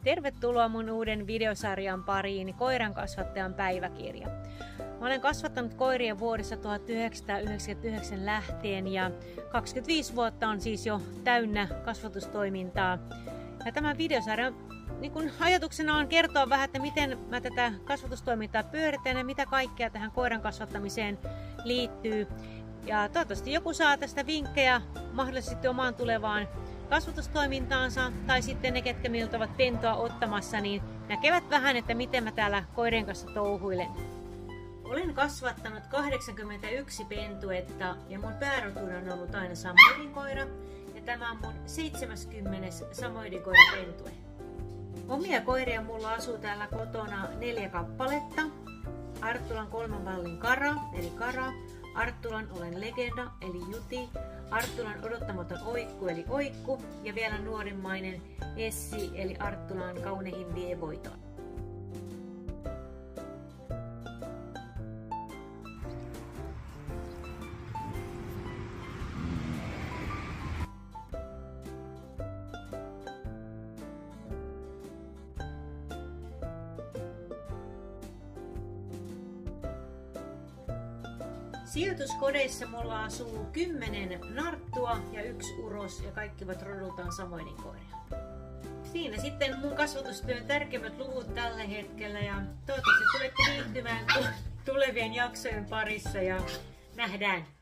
Tervetuloa mun uuden videosarjan pariin, Koiran kasvattajan päiväkirja. Mä olen kasvattanut koiria vuodesta 1999 lähtien ja 25 vuotta on siis jo täynnä kasvatustoimintaa. Ja tämän videosarjan ajatuksena on kertoa vähän, että miten mä tätä kasvatustoimintaa pyöritän ja mitä kaikkea tähän koiran kasvattamiseen liittyy. Ja toivottavasti joku saa tästä vinkkejä mahdollisesti omaan tulevaan kasvatustoimintaansa, tai sitten ne, ketkä minulta ovat pentoa ottamassa, niin näkevät vähän, että miten mä täällä koirien kanssa touhuilen. Olen kasvattanut 81 pentuetta ja mun päärotuna on ollut aina samoyedinkoira, ja tämä on mun 70. samoyedinkoira pentue. Omia koiria mulla asuu täällä kotona 4 kappaletta. Arttulan 3 mallin Kara, eli Kara. Arttulan Olen legenda, eli Juti. Arttulan odottamaton Oikku, eli Oikku. Ja vielä nuorimmainen Essi, eli Arttulan kaunein vievoito. Sijoituskodeissa mulla asuu 10 narttua ja 1 uros ja kaikki ovat rodultaan samoyedinkoiria. Siinä sitten mun kasvatustyön tärkeimmät luvut tällä hetkellä ja toivottavasti tulette viihtymään tulevien jaksojen parissa ja nähdään!